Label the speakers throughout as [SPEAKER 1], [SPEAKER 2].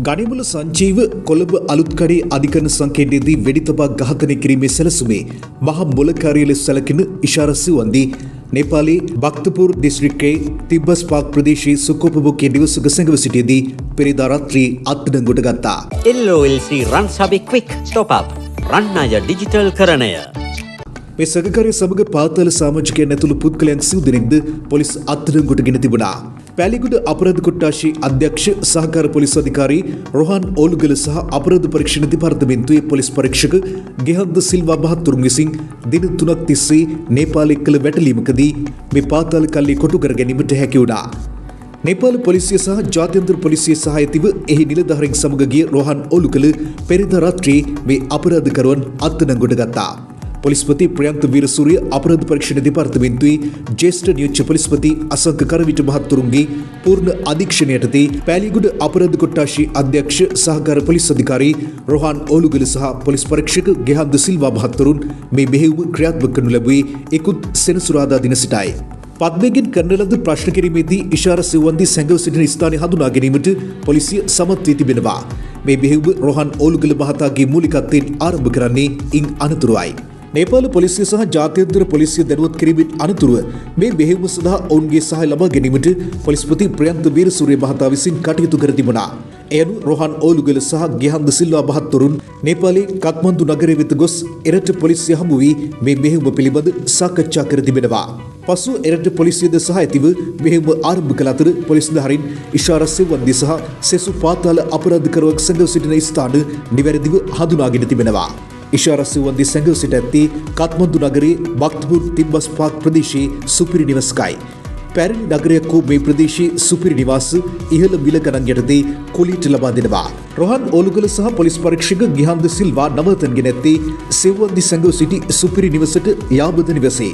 [SPEAKER 1] ගනිමුල සංජීව කොළඹ අලුත්කඩේ අධිකරණ සංකේතයේදී වෙඩි තබා ඝාතනය කිරීමේ සැලසුමේ මහා මොලකාරිය ලෙස සැලකෙන ඉෂාරා සිවන්දි නේපාලයේ බක්තපුර දිස්ත්‍රික්කයේ තිබ්බස් පාක් ප්‍රදේශයේ සුකෝපභෝගී නිවසක සැඟව සිටියේදී පෙරේදා රාත්‍රී අත්අඩංගුවට ගත්තා.
[SPEAKER 2] LOLC Run Sabi Quick Top Up රන්නය ඩිජිටල් කරණය.
[SPEAKER 1] මේ සැකකාරය සමග පාතාල සමාජිකයන් ඇතුළු පුද්ගලයන් සිව් දෙනෙක්ද පොලිස් අත්අඩංගුවට ගෙන තිබුණා. පැලිගුඩ අපරාධ කොට්ටාශයේ අධ්‍යක්ෂ සහකාර පොලිස් අධිකාරී රොහාන් ඕලුගල සහ අපරාධ පරීක්ෂණ දෙපාර්තමේන්තුවේ පොලිස් පරීක්ෂක ගෙහන්ද සිල්වා මහතුරුන් විසින් දින 3ක් තිස්සේ නේපාලයේ කළ වැටලීමකදී මේ පාතාල කල්ලි කොටු කර ගැනීමට හැකි වුණා. නේපාල පොලිසිය සහ ජාත්‍යන්තර පොලිසිය සහායතිව එහි නිලධාරීන් සමග ගිය රොහාන් ඕලුගල පෙරේදා රාත්‍රියේ මේ අපරාධකරුවන් අත්අඩංගුවට ගත්තා. පොලිස්පති ප්‍රයන්ත වීරසූරිය අපරාධ පරීක්ෂණ දෙපාර්තමේන්තුවේ ජ්‍යෙෂ්ඨ නියෝජ්‍ය පොලිස්පති අසංක කරවිට මහතුරුන්ගේ පූර්ණ අධීක්ෂණයටදී පැලිගුඩ අපරාධ කොට්ටාශයේ අධ්‍යක්ෂ සහකාර පොලිස් අධිකාරී රොහාන් ඕලුගල සහ පොලිස් පරීක්ෂක ගෙහන්ද සිල්වා මහතුරුන් මේ මෙහෙයුම ක්‍රියාත්මක කරනු ලැබුවේ ඉකුත් සෙනසුරාදා දින සිටයි. පද්මයෙන් කරන ලද ප්‍රශ්න කිරීමේදී ඉෂාරා සිවන්දි සැඟව සිටින ස්ථානය හඳුනා ගැනීමට පොලිසිය සමත් වී තිබෙනවා. මේ මෙහෙයුම රොහාන් ඕලුගල මහතාගේ මූලිකත්වයෙන් ආරම්භ කරන්නේ ඉන් අනතුරුවයි. නේපාල පොලිසිය සහ ජාත්‍යන්තර පොලිසිය දැනුවත් කිරීමෙන් අනතුරුව මේ මෙහෙයුම සඳහා ඔවුන්ගේ සහාය ලබා ගැනීමට පොලිස්පති ප්‍රයන්ත වීරසූරිය මහතා විසින් කටයුතු කර තිබුණා. එය අනුව රොහාන් ඕලුගල සහ ගෙහන්ද සිල්වා මහතුරුන් නේපාලයේ කත්මන්දු නගරය වෙත ගොස් එරට පොලිසිය හමු වී මේ මෙහෙයුම පිළිබඳ සාකච්ඡා කර තිබෙනවා. පසු එරට පොලිසියද සහායතිව මෙහෙයුම ආරම්භ කළ අතර පොලිස් නිලධාරීන් ඉෂාරා සිවන්දි සහ සෙසු පාතාල අපරාධකරුවෙක් සැඟව සිටින ස්ථාන නිවැරදිව හඳුනාගෙන තිබෙනවා. ඉෂාරා සිවන්දි සැඟව සිට ඇත්තේ කත්මන්දු නගරයේ බක්තපුර තිබ්බස් පාක් ප්‍රදේශයේ සුපිරි නිවසකයි. පැරණි නගරයක් වූ මේ ප්‍රදේශයේ සුපිරි නිවාස ඉහළ මිල ගණන් යටතේ කුලියට ලබා දෙනවා. රොහාන් ඕලුගල සහ පොලිස් පරීක්ෂක ගිහන්ද සිල්වා නවතන්ගෙන ඇත්තේ සිවන්දි සැඟව සිටි සුපිරි නිවසට යාබද නිවසේ.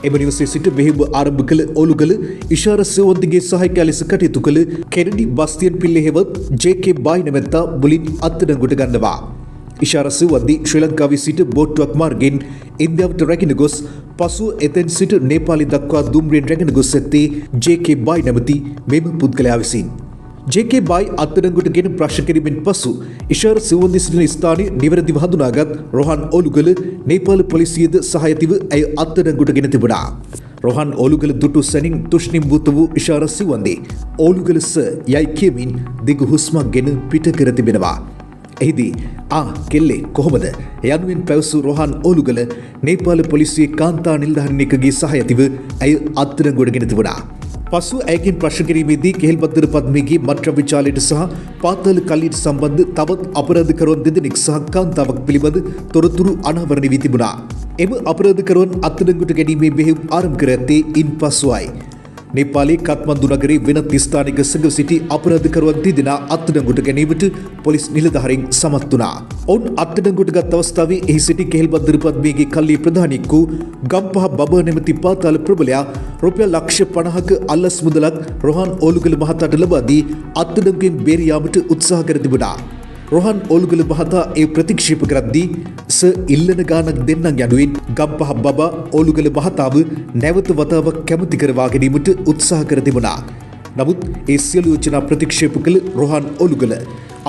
[SPEAKER 1] එම නිවසේ සිට මෙහෙයුම ආරම්භ කළ ඕලුගල ඉෂාරා සිවන්දිගේ සහායකයා ලෙස කටයුතු කළ කෙනඩි බස්තියන් පිල්ලේ හෙවත් ජේ.කේ. බායි නැමැත්තා මුලින් අත්අඩංගුවට ගන්නවා. ඉෂාරා සිවන්දි ශ්‍රී ලංකාවේ සිට බෝට්ටුවක් මාර්ගයෙන් ඉන්දියාවට රැගෙන ගොස් පසුව එතෙන් සිට නේපාලය දක්වා දුම්රියෙන් රැගෙන ගොස් ඇත්තේ ජේ.කේ. බායි නැමැති මෙම පුද්ගලයා විසින්. ජේ.කේ. බායි අත්අඩංගුවට ගෙන ප්‍රශ්න කිරීමෙන් පසු ඉෂාරා සිවන්දි සිටින ස්ථානය නිවැරදිව හඳුනාගත් රොහාන් ඕලුගල නේපාල පොලිසියද සහායතිව ඇය අත්අඩංගුවට ගෙන තිබුණා. රොහාන් ඕලුගල දුටු සැනින් තුෂ්ණිම්භූත වූ ඉෂාරා සිවන්දි ඕලුගල සර් යයි කියමින් දිගු හුස්මක් ගෙන පිට කර තිබෙනවා. එහිදී කෙල්ලේ කොහොමද යනුවෙන් පැවසූ රොහාන් ඕලුගල නේපාල පොලිසියේ කාන්තා නිලධාරිණියකගේ සහායතිව ඇය අත්අඩංගුවට ගෙන තිබුණා. පසු ඇයගෙන් ප්‍රශ්න කිරීමේදී කෙහෙල්පත්තර පද්මයේ මත්ද්‍රව්‍ය ජාලයට සහ පාතාල කල්ලියට සම්බන්ධ තවත් අපරාධකරුවන් දෙදෙනෙක් සහ කාන්තාවක් පිළිබඳ තොරතුරු අනාවරණය වී තිබුණා. එම අපරාධකරුවන් අත්අඩංගුවට ගැනීමේ මෙහෙයුම් ආරම්භ කර ඇත්තේ ඉන්පසුවයි. නේපාලයේ කත්මන්දු නගරයේ වෙනත් ස්ථානික සැඟව සිටි අපරාධකරුවන් දෙදෙනා අත්අඩංගුවට ගැනීමට පොලිස් නිලධාරීන් සමත් වුණා. ඔවුන් අත්අඩංගුවට ගත් අවස්ථාවේ එහි සිටි කෙහෙල්පත්තර පද්මයේ කල්ලියේ ප්‍රධානියෙක් වූ ගම්පහ බබා නැමැති පාතාල ප්‍රබලයා රුපියල් ලක්ෂ 50ක අල්ලස් මුදලක් රොහාන් ඕලුගල මහතාට ලබා දී අත්අඩංගුවෙන් බේර යාමට උත්සාහ කර තිබුණා. රොහාන් ඕලුගල මහතා ඒ ප්‍රතික්ෂේප කරද්දී ඉල්ලන ගානක් දෙන්නම් යනුවෙන් ගම්පහ බබා ඕලුගල මහතාව නැවත වතාවක් කැමති කරවා ගැනීමට උත්සාහ කර තිබුණා. නමුත් ඒ සියලු යෝජනා ප්‍රතික්ෂේප කළ රොහාන් ඕලුගල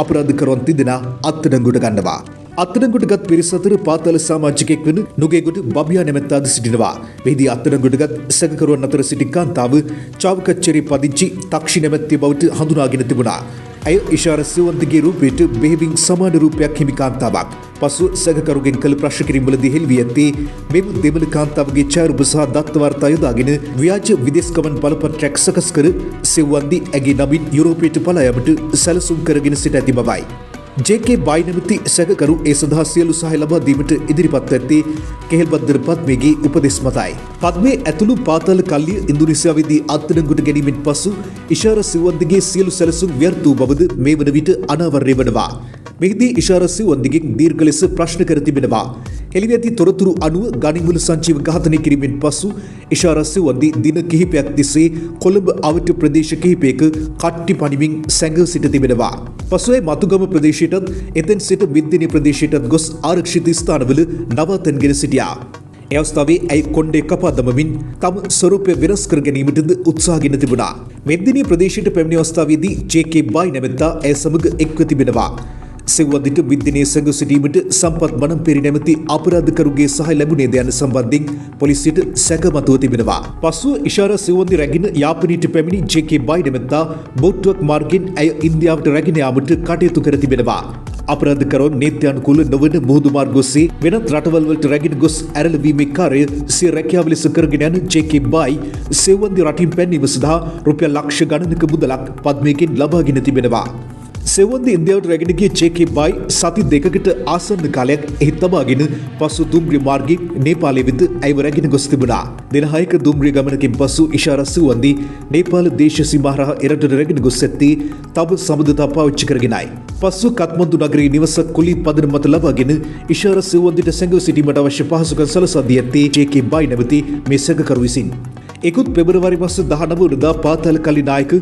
[SPEAKER 1] අපරාධකරුවන් දෙදෙනා අත්අඩංගුවට ගන්නවා. අත්අඩංගුවටගත් පිරිස අතර පාතාල සමාජිකයෙක් වන නුගේගොඩ බබියා නැමැත්තාද සිටිනවා. මෙහිදී අත්අඩංගුවටගත් සැකකරුවන් අතර සිටි කාන්තාව චාවකච්චරේ පදිංචි තක්ෂි නැමැත්තිය බවට හඳුනාගෙන තිබුණා. ඇය ඉෂාරා සිවන්දිගේ රූපයට බෙහෙවින් සමාන රූපයක් හිමි කාන්තාවක්. පසුව සැකකරුගෙන් කළ ප්‍රශ්න කිරීම්වලදී හෙළි ඇත්තේ මෙම දෙමළ කාන්තාවගේ ඡායාරූප සහ දත්ත වාර්තා යොදාගෙන ව්‍යාජ විදේශ ගමන් බලපත්‍රයක් සකස් කර සිවන්දි ඇගේ නමින් යුරෝපයට පලා යාමට සැලසුම් කරගෙන සිට ඇති බවයි. ජේ.කේ. බායි නැමැති සැකකරු ඒ සඳහා සියලු සහාය ලබා දීමට ඉදිරිපත් ඇත්තේ කෙහෙල්පත්තර පද්මයේ උපදෙස් මතයි. පද්මයේ ඇතුළු පාතාල කල්ලිය ඉන්දුනීසියාවේදී අත්අඩංගුවට ගැනීමෙන් පසු ඉෂාරා සිවන්දිගේ සියලු සැලසුම් ව්‍යර්ථ වූ බවද මේ වන විට අනාවරණය වනවා. මෙහිදී ඉෂාරා සිවන්දිගෙන් දීර්ඝ ලෙස ප්‍රශ්න කර තිබෙනවා. හෙළිවී ඇති තොරතුරු අනුව ගනිමුල සංජීව ඝාතනය කිරීමෙන් පසු ඉෂාරා සිවන්දි දින කිහිපයක් තිස්සේ කොළඹ අවට ප්‍රදේශ කිහිපයක කට්ටි පනිමින් සැඟව සිට තිබෙනවා. පසුව මතුගම ප්‍රදේශයටත් එතෙන් සිට මිද්දිනි ප්‍රදේශයටත් ගොස් ආරක්ෂිත ස්ථානවල නවතන්ගෙන සිටියා. ඒ අවස්ථාවේ ඇයි කොණ්ඩේ කපා දමමින් තම ස්වරූපය වෙනස් කර ගැනීමටද උත්සාහගෙන තිබුණා. මෙදිනී ප්‍රදේශයට පැමිණි අවස්ථාවේදී ජේ.කේ. බායි නැමැත්තා ඇය සමග එක්ව තිබෙනවා. සෙව්වන්දිට විද්‍යනයේ සැඟව සිටීමට සම්පත් මනම්පෙරි නැමැති අපරාධකරුගේ සහාය ලැබුණේද යන සම්බන්ධයෙන් පොලිසියට සැකමතුව තිබෙනවා. පසුව ඉෂාරා සෙව්වන්දි රැගෙන යාපනයට පැමිණි ජේ.කේ. බායි නැමැත්තා බෝට්ටුවක් මාර්ගයෙන් ඇය ඉන්දියාවට රැගෙන යාමට කටයුතු කර තිබෙනවා. අපරාධකරුවන් නීත්‍යානුකූල නොවන මුහුදු මාර්ග ඔස්සේ වෙනත් රටවල් වලට රැගෙන ගොස් ඇරලවීමේ කාර්යය සිය රැකියාව ලෙස කරගෙන යන ජේ.කේ. බායි සෙව්වන්දි රටින් පැනීම සඳහා රුපියල් ලක්ෂ ගණනක මුදලක් පද්මයකින් ලබාගෙන තිබෙනවා. සෙව්වන්දි ඉන්දියාවට රැගෙන ගිය ජේ.කේ. බායි සති දෙකකට ආසන්න කාලයක් එහි තබාගෙන පසු දුම්රිය මාර්ගයෙන් නේපාලය වෙත ඇයව රැගෙන ගොස් තිබුණා. දින 6ක දුම්රිය ගමනකින් පසු ඉෂාරා සෙව්වන්දි නේපාල දේශ සීමා හරහා එරටට රැගෙන ගොස් ඇත්තේ තව සබඳතා පාවිච්චි කරගෙනයි. පසු කත්මන්දු නගරයේ නිවසක් කුලී පදනම මත ලබාගෙන ඉෂාරා සෙව්වන්දිට සැඟව සිටීමට අවශ්‍ය පහසුකම් සලසා දී ඇත්තේ ජේ.කේ. බායි නැමැති මේ සැකකරු විසින්. ඉකුත් පෙබරවාරි මාස 19 වනදා පාතාල කලි නායක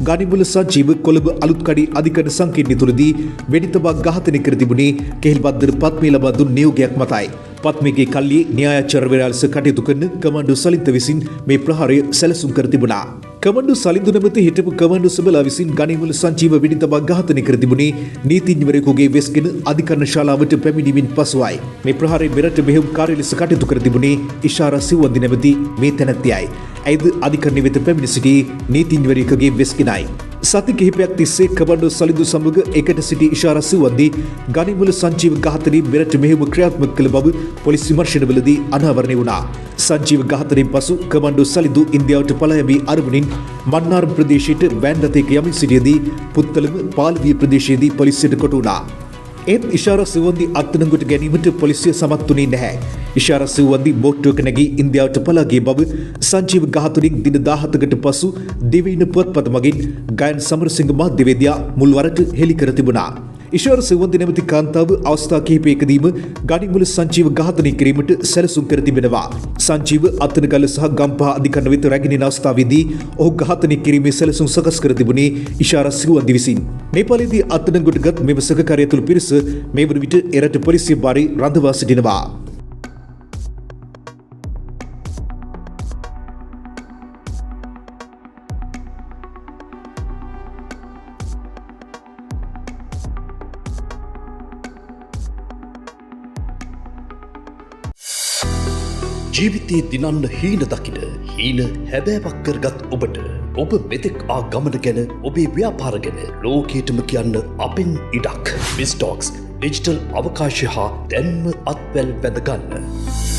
[SPEAKER 1] ගනිමුල සංජීව කොළඹ අලුත්කඩි අධිකරණ සංකීර්ණය තුලදී වෙඩිතබා ඝාතනය කර තිබුණේ කෙහෙල්පත්දර පත්මේ ලබා දුන් නියෝගයක් මතයි. පත්මේගේ කල්ලියේ න්‍යායාචාර්යවරයා ලෙස කටයුතු කරන කමාන්ඩෝ සලින්ත විසින් මේ ප්‍රහාරය සැලසුම් කර තිබුණා. කමාන්ඩෝ සලින්දු නැමැති හිටපු කමාන්ඩෝ සබලා විසින් ගනිමුල සංජීව වෙඩිතබා ඝාතනය කර තිබුණේ නීතිඥවරයෙකුගේ වෙස්ගෙන අධිකරණ ශාලාවට පැමිණීමෙන් පසුවයි. මේ ප්‍රහාරය මෙරට මෙහෙයුම් කාර්ය ලෙස කටයුතු කර තිබුණේ ඉෂාරා සෙව්වන්දි නැමැති මේ තැනැත්තියයි. ඇයද අධිකරණය වෙත පැමිණ සිටි නීතිඥවරයෙකුගේ වෙස්ගෙනයි. සති කිහිපයක් තිස්සේ කමාන්ඩෝ සලින්දු සමග එකට සිටි ඉෂාරා සෙව්වන්දි ගනිමුල සංජීව ඝාතනයේ මෙරට මෙහෙයුම ක්‍රියාත්මක කළ බව පොලිස් විමර්ශනවලදී අනාවරණය වුණා. සංජීව ඝාතනයෙන් පසු කමාන්ඩෝ සලින්දු ඉන්දියාවට පලා යමී අරමුණින් මන්නාරම් ප්‍රදේශයට වෑන් රථයක යමින් සිටියදී පුත්තලම පාල්විය ප්‍රදේශයේදී පොලිසියට කොට වුණා. ඒත් ඉෂාරා සෙව්වන්දි අත්අඩංගුවට ගැනීමට පොලිසිය සමත් වුණේ නැහැ. ඉෂාරා සෙව්වන්දි බෝට්ටුවක නැගී ඉන්දියාවට පලා ගිය බව සංජීව ඝාතනයෙන් දින 17කට පසු දිවයින පුවත්පත මගින් ගයන් සමරසිංහ මාධ්‍යවේදියා මුල් වරට හෙළි කර තිබුණා. ඉෂාරා සෙව්වන්දි නැමැති කාන්තාව අවස්ථා කිහිපයකදීම ගනිමුල සංජීව ඝාතනය කිරීමට සැලසුම් කර තිබෙනවා. සංජීව අත්නගල්ල සහ ගම්පහ අධිකරණ වෙත රැගෙන යන අවස්ථාවේදී ඔහු ඝාතනය කිරීමේ සැලසුම් සකස් කර තිබුණේ ඉෂාරා සෙව්වන්දි විසින්. නේපාලයේදී අත්අඩංගුවට ගත් මෙම සහකාරය තුළ පිරිස මේ වන විට එරට පොලිසිය භාරයේ රඳවා සිටිනවා.
[SPEAKER 3] ජීවිතයේ දිනන්න හීන දකින හීන හැබෑවක් කරගත් ඔබට ඔබ මෙතෙක් ආ ගමන ගැන ඔබේ ව්‍යාපාර ගැන ලෝකයටම කියන්න අපෙන් ඉඩක්. බිස්ටොක්ස් ඩිජිටල් අවකාශය හා දැන්ම අත්වැල් බැඳගන්න.